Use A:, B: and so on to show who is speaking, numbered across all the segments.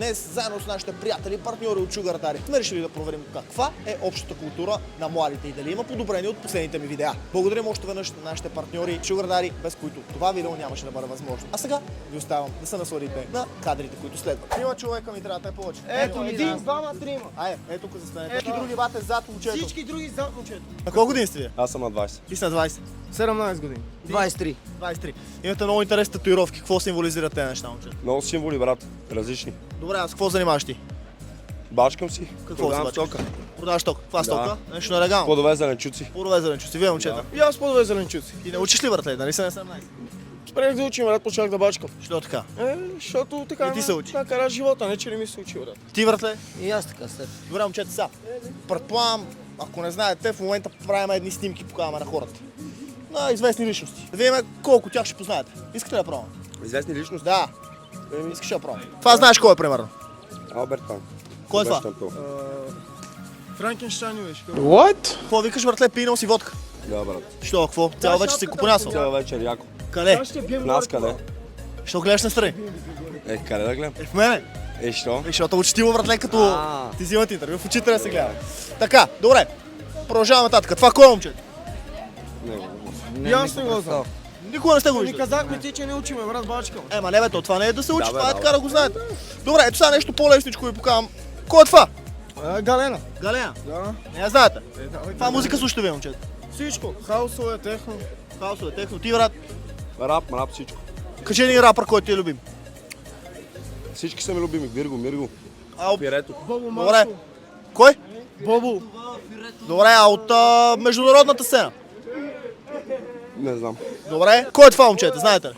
A: Днес, заедно с нашите приятели и партньори от Sugar Daddy, сме решили да проверим каква е общата култура на младите и дали има подобрение от последните ми видеа. Благодарим още веднъж на нашите партньори Sugar Daddy, без които това видео нямаше да бъде възможно. А сега ви оставям да се насладите на кадрите, които следват. Трима човека ми трябва, те повече.
B: Ето, един, двама, трима.
A: Ай, тук застанете. Всички други бате зад момчето.
B: Всички други зад момчето.
A: На колко години сте вие?
C: Аз съм на 20.
A: Ти си на 20.
B: 17 години. 23.
A: 23. Имате много интересни татуировки. Какво символизират тези неща, момчета?
C: Много символи, брат. Различни.
A: Добре, а с какво занимаваш ти?
C: Бачкам си.
A: Какво
C: продавам
A: се бачкаш?
C: стока.
A: Продаваш тока. Каква
C: Да.
A: стока? Нещо нелегално.
C: Плодове, зеленчуци.
A: Плодове зеленчуци. Вие, момчета.
B: И аз плодове зеленчуци.
A: И не учиш ли, братле? Нали са на 17?
B: Спрех да учим, брат, почнах да бачкам.
A: Що така?
B: Защото така
A: Не ти се учи.
B: накара живота, не че не ми се учи, брат.
A: Ти, братле?
D: И аз така след.
A: Добре, момчета, са. Предполагам, ако не знаете, в момента правим едни снимки, показваме на хората. На известни личности. Да видим колко тях ще познаете. Искате ли да пробвам?
C: Известни личности.
A: Да. Искаш да пробвам. Това знаеш кой е, примерно?
C: Алберт Тан.
A: Кой е това?
B: Франкенщайн беше.
A: Какво викаш, братле? Пинал си водка.
C: Да, брат.
A: Що, какво? Цял вечер си купонясал.
C: Цяла вечер яко.
A: Къде?
C: В нас къде?
A: Що гледаш настрани?
C: Къде да гледам?
A: В мене.
C: Що?
A: Защото учтиво, братле, като ти взимат интервю, в очите да се гледа. Така, добре. Продължаваме нататък. Това кой е, момчето?
B: И аз не го знам.
A: Никога не сте го
B: Ми
A: виждали.
B: казахме ти, че не учиме, брат, бачкам.
A: Ема не бе, това не е да се учи,
C: Да, бе,
A: това е
C: да,
A: така да го знаете. Добре, ето сега нещо по-лесничко ви покавам. Кой е това?
B: Галена.
A: Галена.
B: Да.
A: Не я знаете.
B: Това
A: Това музика слушате вие, момчета.
B: Всичко. Хаосове, техно.
A: Хаосове, техно, ти, брат.
C: Рап всичко.
A: Кажи един рапър, който ти е любим.
C: Всички са ми любими. Вирго, Мирго.
A: А,
C: Пирето.
B: Бобо
A: добре.
B: Маршо.
A: Кой?
B: Бобо.
A: Добре, а от международната сцена?
C: Не знам.
A: Добре. Кой е това, момчета, знаете ли?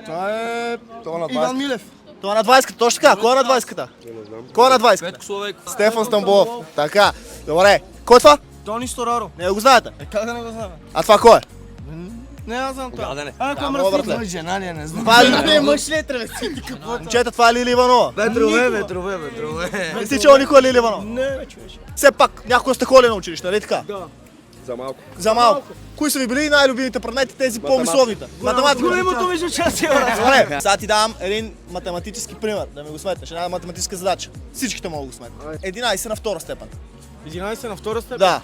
B: Това е
C: Това на
B: Иван
C: 20.
B: Милев.
A: Това е на 20-ката, точно така. Кой е на 20-ката?
C: Не знам.
A: Кой е на 20-ката? Стефан Стамболов. Така, добре. Кой е това?
B: Тони Стораро.
A: Не го знаете.
B: Как да не го знам?
A: А това кой е?
B: Не, аз знам това.
D: Да, не.
B: Ако
A: мога, братле.
B: мръсни жена ли е, не знам.
A: Това е
B: Не, мъж ли е тревесити, какво е?
A: Момчета, това е Лили Иванова.
B: Ветрове.
A: Не си чел никога Лили Иванова.
B: Не, бе, човече.
A: Все пак, някой сте ходили на училище, нали така?
B: Да.
C: За малко.
A: За малко. Кои са ви били най-любимите предмети, тези по-мисловните? Математика.
B: Големото между участие, брат.
A: Добре, сега ти давам един математически пример, да ми го сметнеш, една математическа задача. Всичките могат да го сметнат. 11 на втора степен.
B: 11 на втора степен.
A: Да.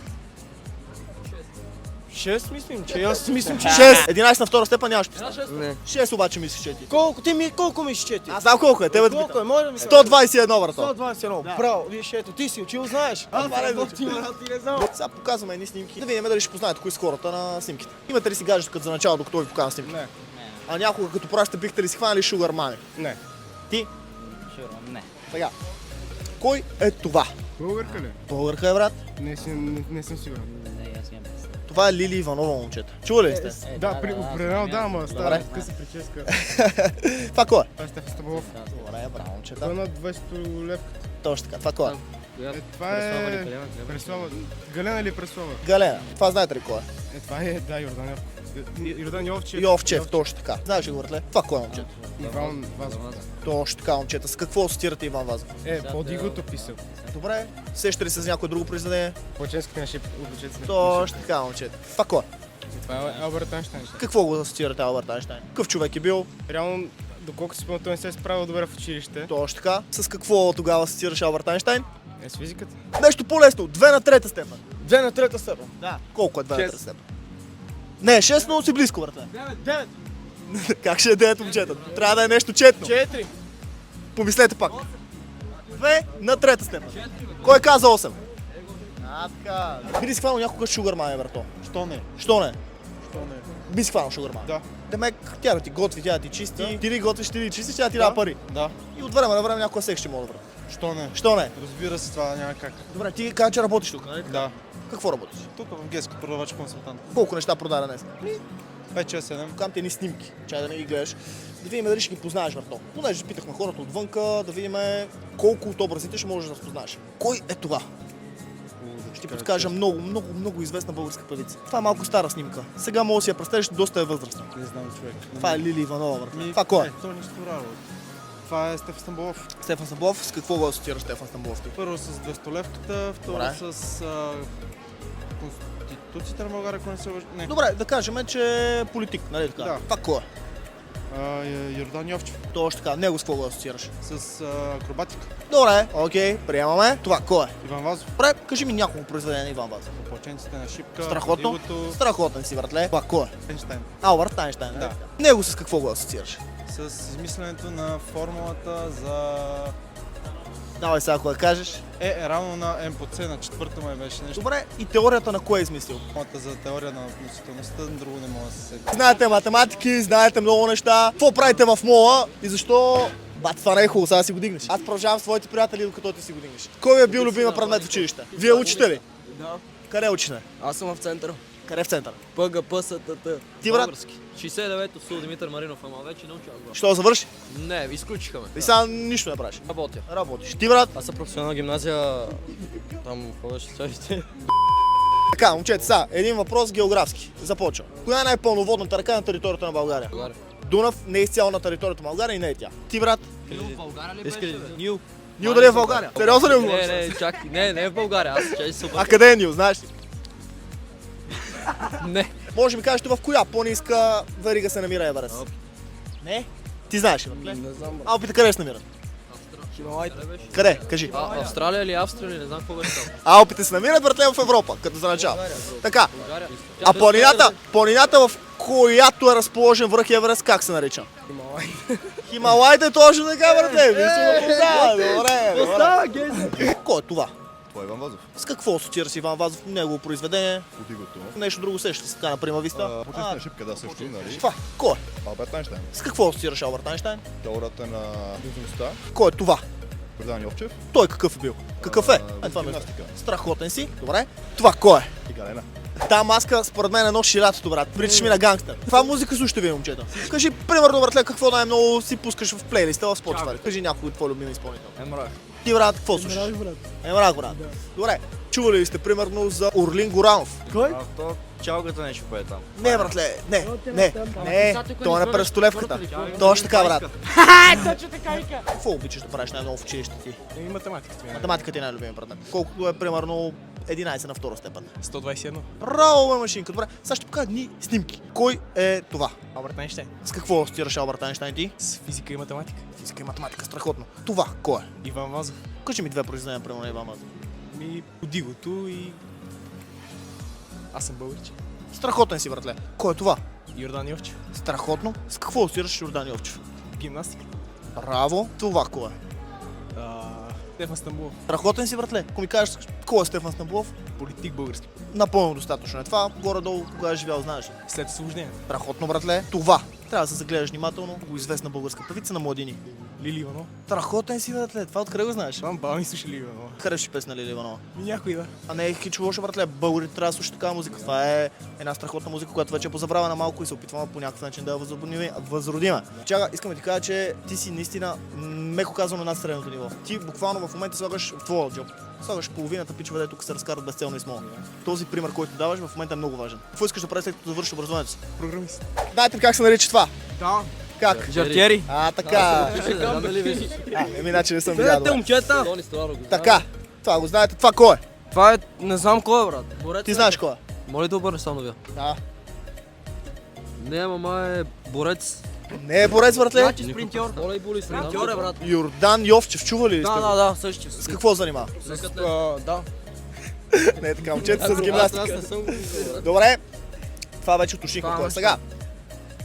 B: 6 мислим, че аз мислим, че
A: 6. 11 на втора степен нямаш писане.
D: Не.
A: 6 обаче мислиш, че ти.
B: Колко ми изчети?
A: Аз знам колко е, тебе да
B: Колко е?
A: питам.
B: Може да ми
A: 121, брато.
B: 121. Браво, виж, ето, ти си учил, знаеш. Аз
A: това не
B: не
A: го
B: ти не знам.
A: Сега показваме едни снимки, да видим дали ще познаете кои са хората на снимките. Имате ли си гаджето като за начало, докато ви покажам снимки?
B: Не.
A: А някога като пращате бихте ли си хванали Sugar Mami?
B: Не.
A: Ти?
D: Не.
A: Сега. Кой е това?
B: Българка ли?
A: Българка е, брат.
B: Не съм сигурен.
D: Не, аз нямам представа.
A: Това е Лили Иванова, момчета. Чували ли сте?
B: Да, определено да, ама
A: Добре.
B: стара къса прическа.
A: Това кой е?
B: Това е Стефан Стамболов.
A: Добре, браво, момчета.
B: Това е на 200 левка.
A: Точно така. Това кой е?
B: Това е Преслава. Галена или Преслава?
A: Галена. Това знаете ли кой е?
B: Това е, да, Йордан. Йордан Йовчев.
A: Йовчев, точно така. Знаеш ли го, братле? Това кой е, момчета?
B: Иван Вазов.
A: Точно така, момчета. С какво асоциирате Иван Вазов?
B: По-дигото писал.
A: Добре. Сещате ли се с някое друго произведение?
B: Поченски наши обучеци.
A: Точно така, момчета. Това кой е?
B: Това е Алберт Айнщайн.
A: Какво го асоциирате Алберт Айнщайн? Какъв човек е бил?
B: Реално, доколкото си спомням, той не се е справил добре в училище.
A: Точно така. С какво тогава асоциираш Алберт Айнщайн?
B: С физиката.
A: Нещо по-лесно. 2 на трета степен.
B: 2 на трета степен.
A: Да. Колко е 2 на
C: Шест.
A: трета степен? Не, 6, но си близко, братле.
B: 9.
A: Как ще е 9, момчета? Трябва да е нещо четно.
B: 4.
A: Помислете пак. 2 на трета степен. Кой каза 8? А, така. Би ли си хванал някога Sugar Mami, брато?
B: Що не?
A: Що не?
B: Що не?
A: Би си хванал Sugar Mami?
B: Да.
A: Демек, тя да ти готви, тя да ти чисти.
B: Да.
A: Ти ли готвиш, ти ли чистиш, тя ти дава пари.
B: Да.
A: И от време на време някоя секс ще мога да брат.
B: Що не?
A: Що не?
B: Разбира се, това няма как.
A: Добре, ти каза, че работиш тук, нали?
B: Да.
A: Какво работиш?
B: Тук в Геска продавач консултант.
A: Колко неща продаде днес?
B: 5-6-7.
A: Покам ти едни снимки, чай да не ги гледаш. Да видим дали ще ги познаеш, брато. Понеже питахме хората отвънка, да видим колко от образите ще можеш да разпознаеш. Кой е това? Ще ти подскажа много известна българска певица. Това е малко стара снимка. Сега мога да си я представиш, доста е възрастна.
B: Не знам човек.
A: Това е Лили Иванова, брат. Това кой е?
B: Тони Стораро. Това е Стефан Стамболов.
A: Стефан Стамболов. С какво го асоциира Стефан Стамболов?
B: Първо с 200-левката, второ
A: Добре.
B: с Конституцията на България, ако не се лъжа. Не.
A: Добре, да кажем, че е политик, нали така?
B: Да.
A: Това кой е?
B: Йордан Йовчев.
A: Точно така, него с какво го асоциираш?
B: С акробатика.
A: Добре, окей, приемаме. Това кой е?
B: Иван Вазов.
A: Добре, кажи ми няколко произведения на Иван Вазов.
B: Опълченците на Шипка.
A: Страхотно.
B: Дигото,
A: Страхотен си, братле. Това кой е?
B: Einstein.
A: Албърт Айнщайн.
B: Да.
A: Него с какво го асоциираш?
B: С измисленето на формулата за...
A: Давай сега, ако я кажеш.
B: Е равно на М по С, на четвърта май беше нещо.
A: Добре, и теорията на кое е измислил?
B: Формулата за теория на относителността, друго не мога да се сетя.
A: Знаете математики, знаете много неща. Какво правите в мола и защо... Бат, това не е хубаво, сега да си го дигнеш. Аз продължавам с твоите приятели, докато ти си го дигнеш. Кой е бил любима предмет в училище? Вие учите ли?
E: Да.
A: Къде учите?
E: Аз съм в центъра.
A: Къде в центъра?
E: ПГП СТТ.
A: Ти, брат?
F: Български. 69-то СУ Димитър Маринов, ама вече научавам.
A: Що да завърши?
F: Не, изключиха ме.
A: И сега нищо не правиш.
F: Работя.
A: Работиш. Ти, брат?
F: Аз съм професионална гимназия, там какво беше следващите?
A: Така, момчета, сега, един въпрос географски. Започвам. Коя е най-пълноводната река на територията на България? Дунав не е изцяло на територията на България и не е тя. Ти, брат?
F: Иска ли? Нил.
A: Нил дали е в България? Сериозно ли
F: Не,
A: отговориш?
F: не, чакай. Не е в България. Аз ще се
A: А
F: обърна.
A: къде е Нил, знаеш ли?
F: Не.
A: Може да ми кажеш в коя по-ниска верига се намира Еверест? Не? Ти знаеш ли?
E: Не знам, брат.
A: Алпите къде се намират?
E: Хималайте.
A: Къде? Кажи.
F: Австралия или Австрия или не знам какво беше там.
A: Алпите се намират, братле, в Европа, като за начало. Така,
F: България.
A: а планината, в която е разположен връх Еверест, как се нарича?
E: Хималайте.
A: Хималайте точно така, братле. Вие си го познавате. Добре. Кой е това?
G: Това е Иван Вазов.
A: С какво асоциира си Иван Вазов? Негово произведение?
G: Подигото.
A: Нещо друго сеща се така на Прима Виста?
G: Почетна шипка, да, също, нали?
A: Това, кой е?
G: Алберт Айнщайн.
A: С какво асоциираш Алберт Айнщайн?
G: Теорията на движимостта.
A: Кой е това?
G: Йордан Йовчев.
A: Той какъв е бил? Какъв е? Това ми е.
G: Гимнастика.
A: Страхотен си, добре. Това кой е?
G: И Галена.
A: Та маска според мен е носи лятото, брат. Приличаш ми на гангстер. Това музика слушате вие, момчета. Кажи, примерно, братле, какво най-много си пускаш в плейлиста в Spotify. Кажи някой твой любим изпълнител.
F: Емрах.
A: Ти, брат, какво слушаш? Емрак, брат. Добре. Чували ли сте примерно за Орлин Горанов?
F: Чалгата нещо пое там.
A: Не, братле, не. Това е на престолевката. Точно така, брат.
E: Точно така вика.
A: Какво обичаш да правиш най-много в училище ти?
B: И математиката ми.
A: Математика ти е най-любим предмет. Колко е примерно 11 на втора степен?
B: 121.
A: Браво, бе, машинка. Добре, сега ще покажа дни снимки. Кой е това?
B: Алберт Айнщайн.
A: С какво асоциираш Алберт Айнщайн ти?
B: С физика и математика.
A: Физика и математика, страхотно. Това, кой е?
B: Иван Вазов.
A: Кажи ми две произведения, примерно на Иван Вазов.
B: Ми Подигото и... Аз съм българче.
A: Страхотен си, братле. Кой е това?
B: Йордан Йовчев.
A: Страхотно. С какво асоциираш Йордан Йовчев?
B: Гимнастика.
A: Браво. Това кой е?
B: Стефан Стамбулов.
A: Страхотен си, братле. Ако ми кажеш кой е Стефан Стамбулов,
B: Политик български.
A: напълно достатъчно е това. Горе-долу, кога е живял, знаеш ли?
B: След освобождението.
A: Страхотно, братле. Това. Трябва да се загледаш внимателно. Го известна българска певица на Младини.
B: Лили Иванова.
A: Страхотен си, братле. Това откъде го знаеш?
B: Вам баба ми слуша Лили Иванова.
A: Харесваш песня на Лили Иванова?
B: Някой да.
A: А не е хич лошо, братле. Българите трябва да слушат такава музика. Това е една страхотна музика, която вече е позабравена малко и се опитваме по някакъв начин да я възродиме. Чака, искам да ти кажа, че ти си наистина, меко казано, над средното ниво. Ти буквално в момента слагаш в твоя джоб. Слагаш половината пичове, де тук се разкарат безцелно и смола. Този пример, който даваш, в момента е много важен. Какво искаш да правиш след като завършиш образованието си?
B: Програмист.
A: Знаете ли как се нарича това?
B: Да.
A: Как?
E: Жартиери.
A: Така.
F: Дали виж?
A: Иначе не съм видял. добре.
E: момчета.
F: Тони Столаро го.
A: Така. Това го знаете. Това кой е?
E: Това е... Не знам кой е, брат.
A: Ти знаеш кой е?
F: Моля да обърнеш само вие.
A: Да.
F: Не, мама е борец.
A: Не е борец, братле.
E: Спринтьор.
F: Волейболист.
E: Спринтьор е, брат.
A: Йордан Йовчев, чували ли сте? го?
E: Да, същия.
A: С какво занимава?
E: Да.
A: Не е така, момчета с гимнастика.
F: Аз не съм го виждал.
A: Добре, това вече уточнихме кой е. Сега,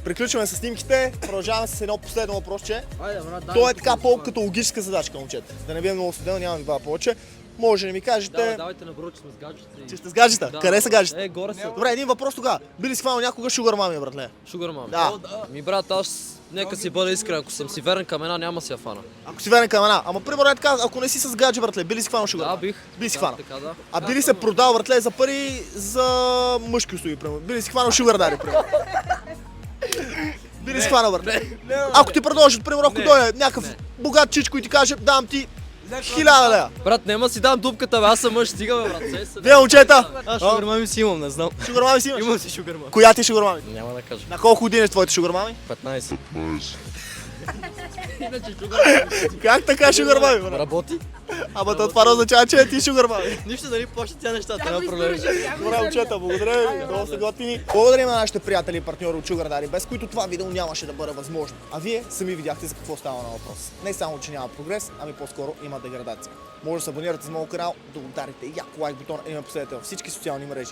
A: приключваме с снимките, продължаваме с едно последно въпросче.
E: Айде, брат,
A: То е така по-като логическа задачка, момчета. Да не бием много студено, нямам ви повече. Може да ми кажете,
F: Давайте на бро, че сме с гаджета.
A: че сте с гаджета. Къде са гаджета?
F: Горе са.
A: Добре, един въпрос тогава. Би ли си хванал някога шугар мами, братле?
F: Шугар мами.
A: Да.
F: Ми брат, аз нека си бъда искрен, ако съм си верен към една, няма си я фана.
A: Ако си верен към една. Ама примерно е така, ако не си с гадже, братле, би ли си хванал шугар?
F: Да, бих.
A: Би си
F: Да,
A: хванал.
F: така, да.
A: А би ли се продал, братле, за пари за мъжки услуги, примерно? Би ли си хванал шугар дари, примерно? Би ли си хванал, братле? Ако ти предложат, примерно, ако дойде някакъв богат чичко и ти каже, дам ти 1000 лева.
F: Брат, няма си дам дупката, бе, аз съм мъж, стига, бе, брат. Се
A: Вие, момчета!
E: Аз шугар мами си имам, не знам.
A: Шугар мами си имаш?
E: Имам си шугар мами.
A: Коя ти е шугар мами?
F: Няма да кажа.
A: На колко години е твоите шугар мами?
F: 15.
A: Как така шугар баби, брат?
F: Работи?
A: Ама това не означава, че ти шугар баби.
F: Нищо да ни плащат тя нещата, няма проблем.
A: Добре, момчета, благодаря ви. Много сте готини. Благодарим на нашите приятели и партньори от Sugar Daddy, без които това видео нямаше да бъде възможно. А вие сами видяхте за какво става на въпрос. Не само, че няма прогрес, ами по-скоро има деградация. Може да се абонирате за моят канал, да ударите яко лайк бутона и ме последвате във всички социални мрежи.